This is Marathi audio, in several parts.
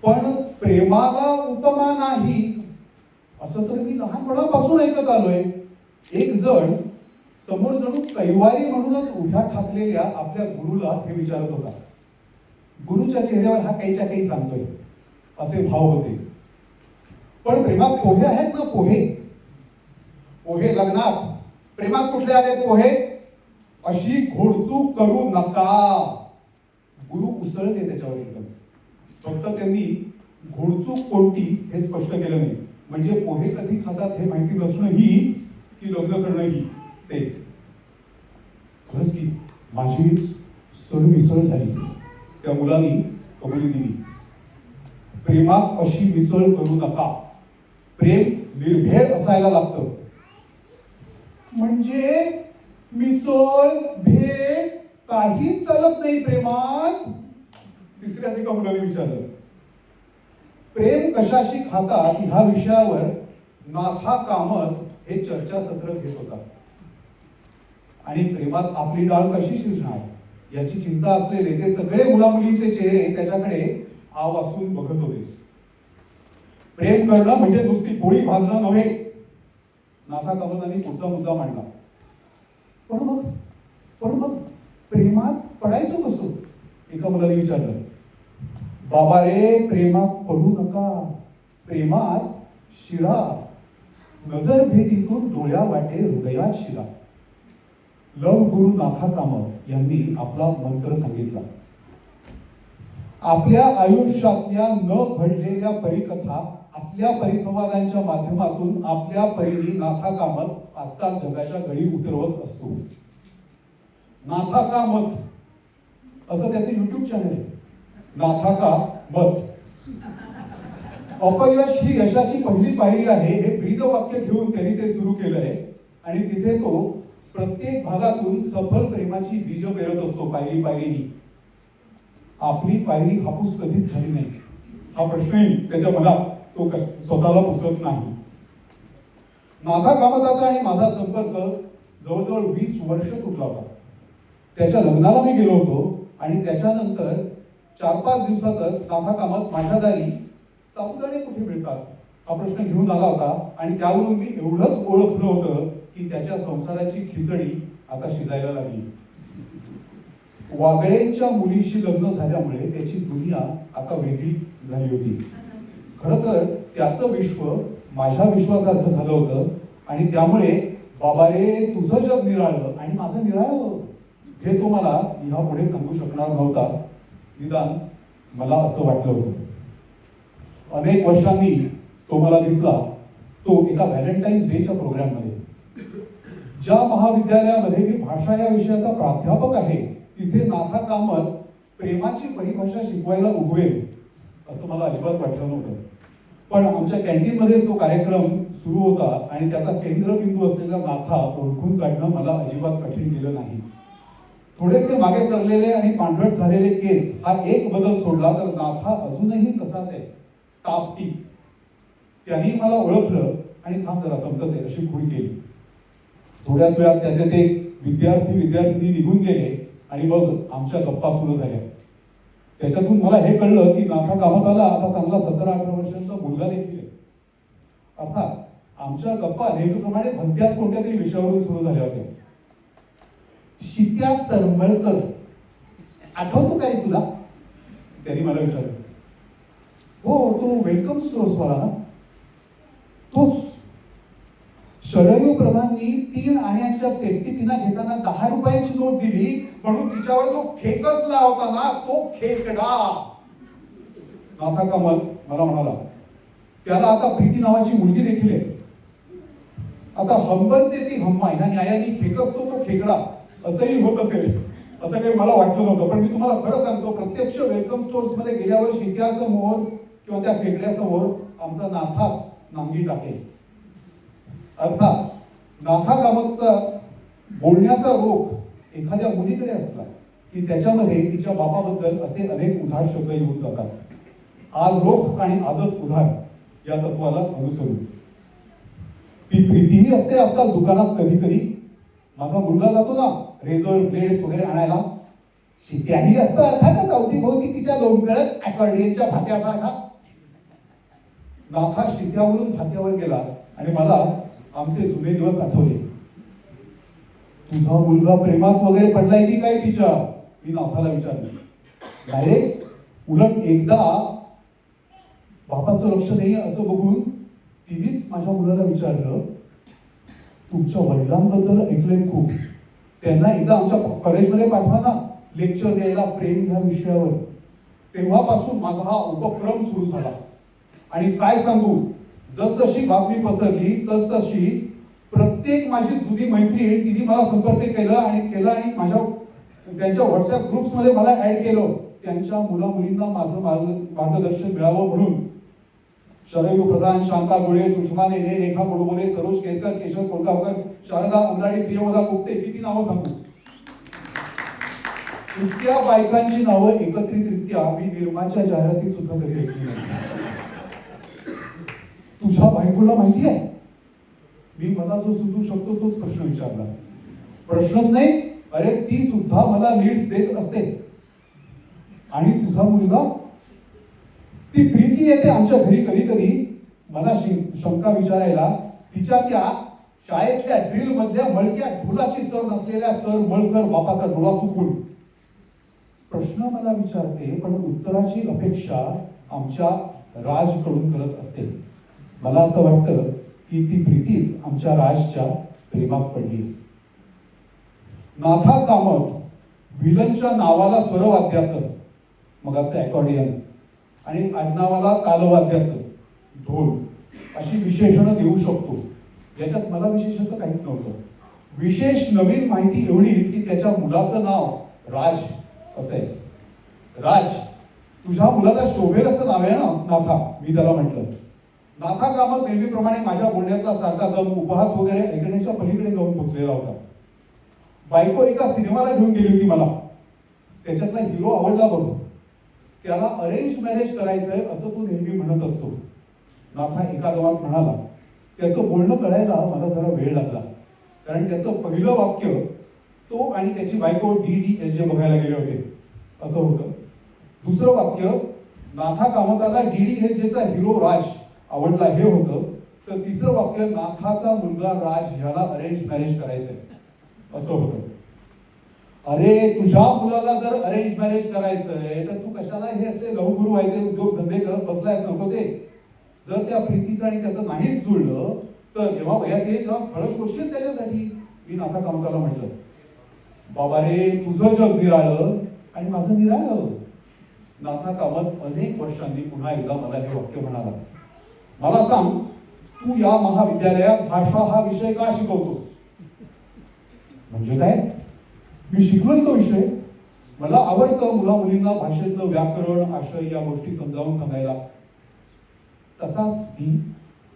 पण प्रेमाला उपमा नाही असं तर मी लहानपणापासून ऐकत आलोय. एक जण समोर जणू कैवारी म्हणूनच उभ्या ठाकलेल्या आपल्या गुरुला हे विचारत होता. गुरुच्या चेहऱ्यावर हा काहीच्या काही सांगतोय असे भाव होते. पण प्रेमात पोहे आहेत ना, पोहे पोहे लग्नात प्रेमात कुठले आलेत पोहे? अशी घोडचूक करू नका. गुरु उसळले त्याच्यावर एकदम. फक्त त्यांनी घोडचूक कोणती हे स्पष्ट केलं नाही. म्हणजे पोहे कधी खातात हे माहिती नसणं ही की लग्न करणं ही ते. खरंच की माझी सरमिसळ झाली. त्या मुलांनी कबुली दिली. प्रेमात अशी मिसळ करू नका. प्रेम निर्भेळ असायला लागतं. म्हणजे मिसळ भेळ काहीच चालत नाही प्रेमात? तिसऱ्याच एका मुलाने विचारलं. प्रेम कशाशी खातात ह्या विषयावर नाथा कामत हे चर्चासत्र घेत होता. आणि प्रेमात आपली डाळ कशी शिजणार याची चिंता असलेले ते सगळे मुलामुलींचे चेहरे त्याच्याकडे आवासून बघत होते. प्रेम करणं म्हणजे नुसती पोळी भाजणं नव्हे. नाथा कामतांनी पुढचा मुद्दा मांडला. पण मग प्रेमात पडायचं कसं? एका मुलाने विचारलं. बाबा रे, प्रेमात पडू नका. प्रेमात शिरा. नजर भेटीतून डोळ्या वाटे हृदयात शिरा. लव गुरु नाथा कामत यांनी आपला मंत्र सांगितला. आपल्या आयुष्यातल्या न घडलेल्या परिकथा असल्या परिसंवादांच्या माध्यमातून आपल्या परीने नाथा कामत आजकाल जगाच्या गळी उतरवत असतो. नाथा कामत असं त्याचे युट्यूब चॅनल आहे. नाथा का मत. अपयश ही यशाची पहिली पायरी आहे हे ब्रीद वाक्य घेऊन त्यांनी ते सुरू केलंय. आणि तिथे तो प्रत्येक भागातून सफल प्रेमाची बीज पेरत असतो पायरी पायरीनी. आपली पायरी हापूस कधीच झाली नाही हा प्रश्नही त्याच्या मनात तो स्वतःला पुसत नाही. नाथा कामताचा आणि माझा संपर्क जवळजवळ 20 वर्ष तुटला होता. त्याच्या लग्नाला मी गेलो होतो आणि त्याच्यानंतर 4-5 दिवसातच नाथा कामत माझ्या दारी साबुदाणे कुठे मिळतात हा प्रश्न घेऊन आला होता. आणि त्यावरून मी एवढंच ओळखलं होतं की त्याच्या संसाराची खिचडी आता शिजायला लागली. वागळेंच्या मुलीशी लग्न झाल्यामुळे त्याची दुनिया आता वेगळी झाली होती. खरं तर त्याचं विश्व माझ्या विश्वासारखं झालं होतं. आणि त्यामुळे बाबा रे, तुझं जग निराळं आणि माझं निराळं हे तो मला ह्यापुढे सांगू शकणार नव्हता. निदान मला असं वाटलं होतं. अनेक वर्षांनी तो मला दिसला. तो एका व्हॅलेंटाईन्स डेच्या प्रोग्राममध्ये. ज्या महाविद्यालयामध्ये मी भाषा या विषयाचा प्राध्यापक आहे तिथे नाथा कामत प्रेमाची परिभाषा शिकवायला उभवेल असं मला अजिबात वाटलं नव्हतं. पण आमच्या कॅन्टीन मध्येच तो कार्यक्रम सुरू होता आणि त्याचा केंद्रबिंदू असलेला नाथा ओळखून काढणं मला अजिबात कठीण गेलं नाही. थोडेसे मागे सरलेले आणि पांढरट झालेले केस हा एक बदल सोडला तर नाथा अजूनही तसाच आहे. टापटीप. त्यांनी मला ओळखलं आणि थांब जरा संपतच आहे अशी खुणी केली. थोड्याच वेळात त्याचे ते विद्यार्थी निघून गेले आणि मग आमच्या गप्पा सुरू झाल्या. त्याच्यातून मला हे कळलं की नाथा कामताला आता चांगला 17-18 वर्षांचा मुलगा देखील आहे. अर्थात आमच्या गप्पा नेहमीप्रमाणे भलत्याच कोणत्या तरी विषयावरून सुरू झाल्या होत्या. शित्या सरमळकर आठवतो काय तुला? त्यांनी मला विचारलं. हो, तो वेलकम स्टोर्स वाला ना? तोच. शरयू प्रधाननी 3 आण्यांच्या सेफ्टी पिना घेताना 10 रुपयाची नोट दिली म्हणून तिच्यावर जो खेकसला होता ना तो खेकडा. नाथा कामत मला म्हणाला, त्याला आता प्रीती नावाची मुलगी देखील आहे. आता हंबरते ती हम्मा ह्या न्यायाने खेकसतो तो खेकडा असंही होत असेल असं काही मला वाटलं नव्हतं. पण मी तुम्हाला खरं सांगतो, प्रत्यक्ष वेलकम स्टोर्स मध्ये गेल्यावर शिक्यासमोर किंवा त्या खेकड्यासमोर आमचा नाथाच नांगी टाकेल. अर्थात नाथा कामतचा बोलण्याचा रोख एखाद्या मुलीकडे असला की त्याच्यामध्ये तिच्या बापाबद्दल असे अनेक उधार शब्द येऊन जातात. आज रोख आणि आजच उधार या तत्वाला अनुसरून ती प्रीतीही असते आजकाल दुकानात. कधी कधी माझा मुलगा जातो ना रेझर ब्लेड्स वगैरे आणायला, शिट्याही असतं अर्थातच अवती भोवती तिच्या लोंबकळत अकॉर्डियनच्या भात्यासारखा. नाथा शिक्यावरून फात्यावर गेला आणि मला आमचे जुने दिवस आठवले. तुझा मुलगा प्रेमात वगैरे पडलाय की काय तिच्या, मी नाथाला विचारले. नाही रे, उलट एकदा बापाचं लक्ष नाही असं बघून तिनेच माझ्या मुलाला विचारलं, तुमच्या वडिलांबद्दल ऐकलंय खूप, त्यांना एकदा आमच्या कॉलेजमध्ये पाठवा ना लेक्चर द्यायला प्रेम ह्या विषयावर. तेव्हापासून माझा हा उपक्रम सुरू झाला. आणि काय सांगू, जसजशी बातमी पसरली तसतशी प्रत्येक माझी जुनी मैत्रीण तिने मला संपर्क केला आणि माझ्या त्यांच्या व्हॉट्सअप ग्रुप्स मध्ये मला ऍड केलं. त्यांच्या मुला मुलींना माझं मार्गदर्शन मिळावं म्हणून. शरयू प्रधान, शांता गोळे, सुषमा नेने, रेखा गोडबोले, सरोज केरकर, केशव कोलगावकर, शारदा उमराडी, प्रियवदा कुपटे, किती नावं सांगू. इतक्या बायकांची नावं एकत्रितरित्या मी निर्माच्या जाहिरातीत सुद्धा कधी ऐकली नाही. तुझ्या बायकोला माहिती आहे, मी मला जो सुचू शकतो तोच प्रश्न विचारला. प्रश्नच नाही, अरे ती सुद्धा मला लीड्स देत असते. आणि तुझा मुलगा, ती प्रीती येते आमच्या घरी कधी कधी मला शंका विचारायला. तिच्या त्या शाळेतल्या ड्रिल मधल्या मळक्या ढोलाची सर नसलेल्या सर मळकर बापाचा डोळा चुकून प्रश्न मला विचारते, पण उत्तराची अपेक्षा आमच्या राजकडून करत असते. मला असं वाटतं की ती प्रीतीच आमच्या राजच्या प्रेमात पडली. नाथा कामत विलनच्या नावाला स्वरवाद्याचं, मगाचं अकॉर्डियन, आणि आडनावाला तालवाद्याचं ढोल अशी विशेषणं देऊ शकतो. याच्यात मला विशेष असं काहीच नव्हतं. विशेष नवीन माहिती एवढीच की त्याच्या मुलाचं नाव राज असं आहे. राज, तुझ्या मुलाला शोभेल असं नाव आहे ना नाथा, मी त्याला म्हटलं. नाथा कामत नेहमीप्रमाणे माझ्या बोलण्यातला सारखा जाऊन उपहास वगैरे ऐकण्याच्या पलीकडे जाऊन पोचलेला होता. बायको एका सिनेमाला घेऊन गेली होती मला. त्याच्यातला हिरो आवडला बघ, त्याला अरेंज मॅरेज करायचंय असं तू नेहमी म्हणत असतो. नाथा एका दमात म्हणाला. त्याचं बोलणं कळायला मला जरा वेळ लागला, कारण त्याचं पहिलं वाक्य तो आणि त्याची बायको DDLJ बघायला गेले होते असं होतं. दुसरं वाक्य नाथा कामताला DDLJचा हिरो राज आवडला हे होतं. तर तिसरं वाक्य नाथाचा मुलगा राज ह्याला अरेंज मॅरेज करायचंय असं होतं. अरे तुझ्या मुलाला जर अरेंज मॅरेज करायचंय तर तू कशाला हे असले लवगुरू व्हायचे उद्योग धंदे करत बसलायस, नको ते. जर त्या प्रीतीचं आणि त्याचं नाहीच जुळलं तर जेव्हा वयात येईल तेव्हा फळ शोषेल त्याच्यासाठी. मी नाथा कामताला म्हटलं, बाबा रे तुझं जग निराळं आणि माझं निराळं. नाथा कामत अनेक वर्षांनी पुन्हा एकदा मला हे वाक्य म्हणाला. मला सांग, तू या महाविद्यालयात भाषा हा विषय का शिकवतोस? म्हणजे काय? मी शिकलोय तो विषय. मला आवडतं मुला मुलींना भाषेतलं व्याकरण, आशय या गोष्टी समजावून सांगायला. तसाच मी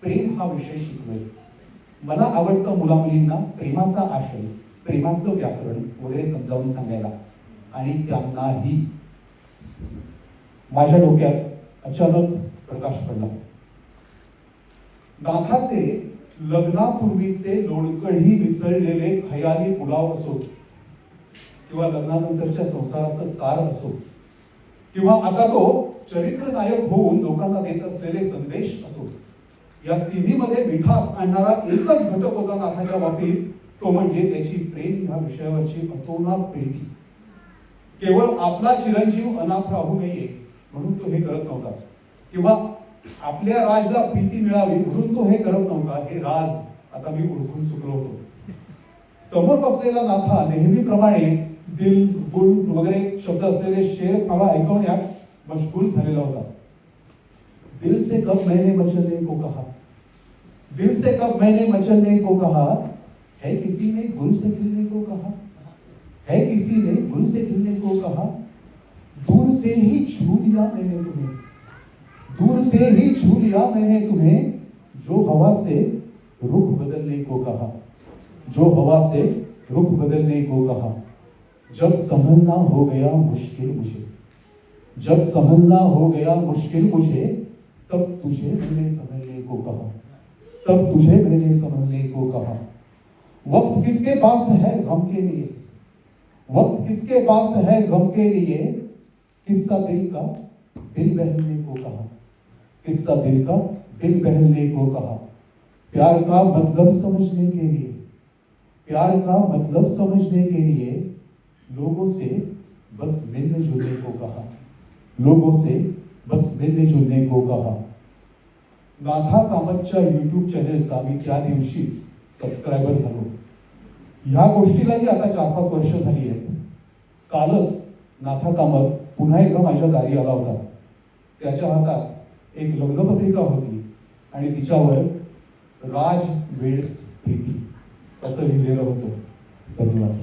प्रेम हा विषय शिकलोय. मला आवडतं मुला मुलींना प्रेमाचा आशय, प्रेमातलं व्याकरण वगैरे समजावून सांगायला. आणि त्यांनाही. माझ्या डोक्यात अचानक प्रकाश पडला. नाथाचे लग्नापूर्वीचे लोणकढी मिसळलेले खयाली पुलाव असो, किंवा लग्नानंतरच्या संसाराचं सार असो, किंवा आता तो चरित्र नायक होऊन लोकांना देत असलेले संदेश असो, या तिन्हीमध्ये मिठास आणणारा एकच घटक होता नाथाच्या बाबतीत, तो म्हणजे त्याची प्रेम ह्या विषयावरची अतोनात प्रीती. केवळ आपला चिरंजीव अनाथ राहू नये म्हणून तो हे करत नव्हता, किंवा आपल्या राजला प्रीती मिळावी म्हणून तो हे करत नव्हता. हे राज आता मी ओळखून चुकलो होतो. समोर बसलेला नाथा नेहमीप्रमाणे दिल बुल वगैरे शब्द असलेले शेर मला ऐकवण्यात मशगूल झालेला होता. दिल से कब मैंने मचलने को कहा, दिल से कब मैंने मचलने को कहा, है किसी ने गुल से खिलने को कहा, है किसी ने गुल से खिलने को कहा, दूर से ही छू लिया मैंने तुम्हें, दूर से ही छू लिया मैंने तुम्हें, जो हवा से रुख बदलने को कहा, जो हवा से रुख बदलने को कहा. जब संभलना हो गया मुश्किल मुझे, जब संभलना हो गया मुश्किल मुझे, तब तुझे मैंने संभलने को कहा, तब तुझे मैंने संभलने को कहा. वक्त किसके पास है गम के लिए, वक्त किसके पास है गम के लिए, किस्सा दिल का दिल बहलने को कहा, किस्सा दिल का दिल बहलने को कहा, प्यार का मतलब समझने के लिए, प्यार का मतलब समझने के लिए लोगों से बस मिलने जुलने को कहा, लोगों से बस मिलने जुलने को कहा. नाथा कामतच्या युट्यूब चॅनेलचा मी त्या दिवशीच सबस्क्रायबर झालो. ह्या गोष्टीलाही आता 4-5 वर्ष झाली आहेत. कालच नाथा कामत पुन्हा एकदा माझ्या दारी आला होता. त्याच्या हातात एक लग्नपत्रिका होती आणि तिच्यावर राज वेड्स प्रीती असं लिहिलेलं होतं. धन्यवाद.